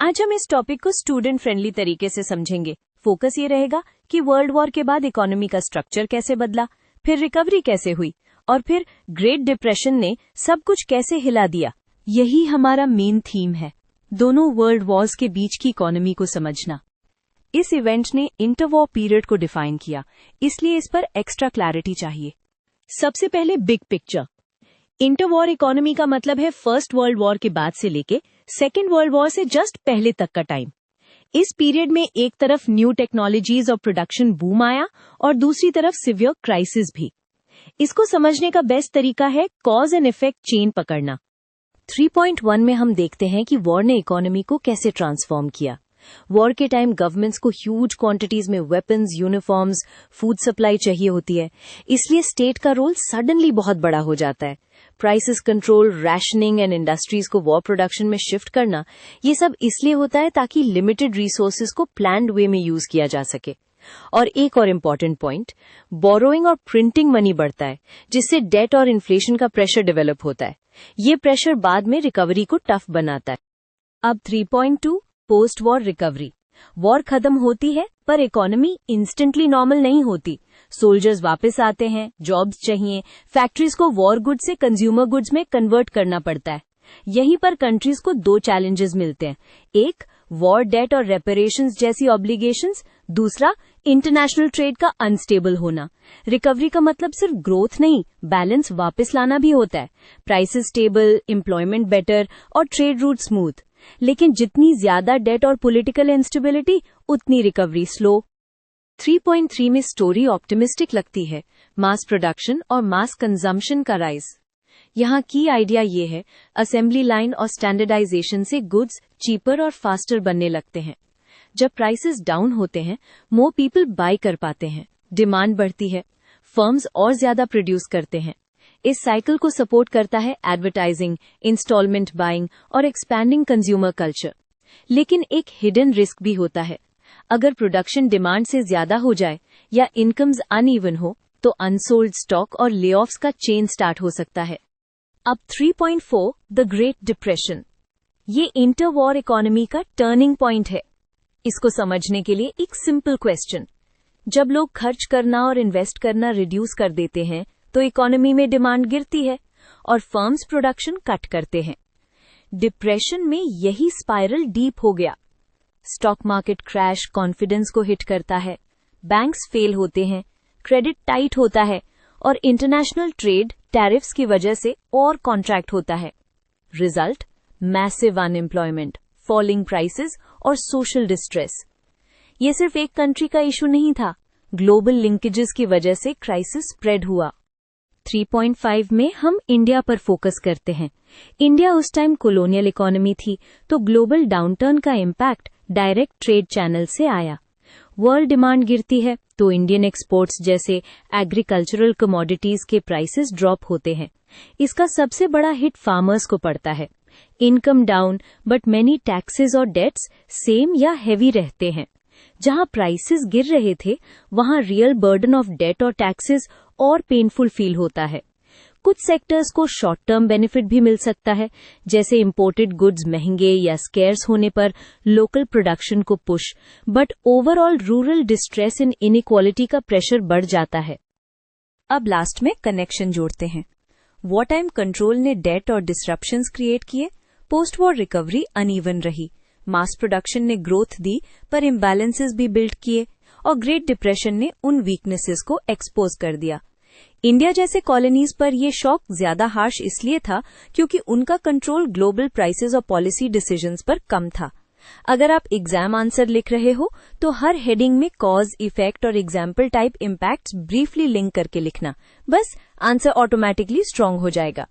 आज हम इस टॉपिक को स्टूडेंट फ्रेंडली तरीके से समझेंगे। फोकस ये रहेगा कि वर्ल्ड वॉर के बाद इकोनॉमी का स्ट्रक्चर कैसे बदला, फिर रिकवरी कैसे हुई और फिर ग्रेट डिप्रेशन ने सब कुछ कैसे हिला दिया। यही हमारा मेन थीम है, दोनों वर्ल्ड वॉर्स के बीच की इकोनॉमी को समझना। इस इवेंट ने इंटरवॉर पीरियड को डिफाइन किया, इसलिए इस पर एक्स्ट्रा क्लैरिटी चाहिए। सबसे पहले बिग पिक्चर। इंटरवॉर इकोनॉमी का मतलब है फर्स्ट वर्ल्ड वॉर के बाद से लेके सेकेंड वर्ल्ड वॉर से जस्ट पहले तक का टाइम। इस पीरियड में एक तरफ न्यू टेक्नोलॉजीज और प्रोडक्शन बूम आया और दूसरी तरफ सिवियर क्राइसिस भी। इसको समझने का बेस्ट तरीका है कॉज एंड इफेक्ट चेन पकड़ना। 3.1 में हम देखते हैं कि वॉर ने इकोनॉमी को कैसे ट्रांसफॉर्म किया। वॉर के टाइम गवर्नमेंट्स को ह्यूज क्वांटिटीज में वेपन्स, यूनिफॉर्म्स, फूड सप्लाई चाहिए होती है, इसलिए स्टेट का रोल सडनली बहुत बड़ा हो जाता है। Prices control, rationing and industries को वॉर प्रोडक्शन में शिफ्ट करना, ये सब इसलिए होता है ताकि लिमिटेड रिसोर्सेज को प्लान्ड वे में यूज किया जा सके। और एक और इम्पॉर्टेंट पॉइंट, बोरोइंग और प्रिंटिंग मनी बढ़ता है, जिससे डेट और इन्फ्लेशन का प्रेशर डेवलप होता है। ये प्रेशर बाद में रिकवरी को टफ बनाता है। अब 3.2 पोस्ट वॉर रिकवरी। वॉर खत्म होती है पर इकोनॉमी इंस्टेंटली नॉर्मल नहीं होती। सोल्जर्स वापस आते हैं, जॉब्स चाहिए, फैक्ट्रीज को वॉर गुड्स से कंज्यूमर गुड्स में कन्वर्ट करना पड़ता है। यहीं पर कंट्रीज को दो चैलेंजेस मिलते हैं, एक वॉर डेट और रेपरेशंस जैसी ऑब्लिगेशंस, दूसरा इंटरनेशनल ट्रेड का अनस्टेबल होना। रिकवरी का मतलब सिर्फ ग्रोथ नहीं, बैलेंस वापस लाना भी होता है। प्राइसेस स्टेबल, एम्प्लॉयमेंट बेटर और ट्रेड रूट स्मूथ। लेकिन जितनी ज्यादा डेट और पॉलिटिकल इंस्टेबिलिटी, उतनी रिकवरी स्लो। 3.3 में स्टोरी ऑप्टिमिस्टिक लगती है, मास प्रोडक्शन और मास कंजम्पशन का राइज। यहाँ की आइडिया ये है, असेंबली लाइन और स्टैंडर्डाइजेशन से गुड्स चीपर और फास्टर बनने लगते हैं। जब प्राइसेस डाउन होते हैं, मोर पीपल बाय कर पाते हैं, डिमांड बढ़ती है, फर्म्स और ज्यादा प्रोड्यूस करते हैं। इस साइकिल को सपोर्ट करता है एडवर्टाइजिंग, इंस्टॉलमेंट बाइंग और एक्सपैंडिंग कंज्यूमर कल्चर। लेकिन एक हिडन रिस्क भी होता है, अगर प्रोडक्शन डिमांड से ज्यादा हो जाए या इनकम्स अनइवन हो तो अनसोल्ड स्टॉक और लेऑफ्स का चेन स्टार्ट हो सकता है। अब 3.4 द ग्रेट डिप्रेशन। ये इंटरवॉर इकोनॉमी का टर्निंग पॉइंट है। इसको समझने के लिए एक सिंपल क्वेश्चन, जब लोग खर्च करना और इन्वेस्ट करना रिड्यूस कर देते हैं तो इकोनॉमी में डिमांड गिरती है और फर्म्स प्रोडक्शन कट करते हैं। डिप्रेशन में यही स्पाइरल डीप हो गया। स्टॉक मार्केट क्रैश कॉन्फिडेंस को हिट करता है, बैंक्स फेल होते हैं, क्रेडिट टाइट होता है और इंटरनेशनल ट्रेड टैरिफ्स की वजह से और कॉन्ट्रैक्ट होता है। Result, massive unemployment, falling prices और सोशल डिस्ट्रेस। ये सिर्फ एक कंट्री का इशू नहीं था, ग्लोबल लिंकेजेस की वजह से क्राइसिस स्प्रेड हुआ। 3.5 में हम इंडिया पर फोकस करते हैं। इंडिया उस टाइम कॉलोनियल इकोनॉमी थी, तो ग्लोबल डाउनटर्न का इम्पैक्ट डायरेक्ट ट्रेड चैनल से आया। वर्ल्ड डिमांड गिरती है तो इंडियन एक्सपोर्ट्स जैसे एग्रीकल्चरल कमोडिटीज के प्राइसेस ड्रॉप होते हैं। इसका सबसे बड़ा हिट फार्मर्स को पड़ता है। Income down but many taxes और डेट्स सेम या हेवी रहते हैं। जहां प्राइसेस गिर रहे थे, वहां रियल बर्डन ऑफ डेट और टैक्सेस और पेनफुल फील होता है। कुछ सेक्टर्स को शॉर्ट टर्म बेनिफिट भी मिल सकता है, जैसे इंपोर्टेड गुड्स महंगे या स्केर्स होने पर लोकल प्रोडक्शन को push, but overall rural distress and inequality का प्रेशर बढ़ जाता है। अब लास्ट में कनेक्शन जोड़ते हैं। वॉर टाइम कंट्रोल ने डेट और डिसरप्शंस क्रिएट किए, पोस्ट वॉर रिकवरी अनइवन रही, मास प्रोडक्शन ने ग्रोथ दी पर इम्बैलेंसेस भी बिल्ड किए और ग्रेट डिप्रेशन ने उन वीकनेसेस को एक्सपोज कर दिया। इंडिया जैसे कॉलोनीज पर यह शॉक ज्यादा हार्श इसलिए था क्योंकि उनका कंट्रोल ग्लोबल प्राइसेस और पॉलिसी डिसीजंस पर कम था। अगर आप एग्जाम आंसर लिख रहे हो तो हर हेडिंग में कॉज, इफेक्ट और example type impacts briefly link करके लिखना, बस आंसर ऑटोमेटिकली स्ट्रांग हो जाएगा।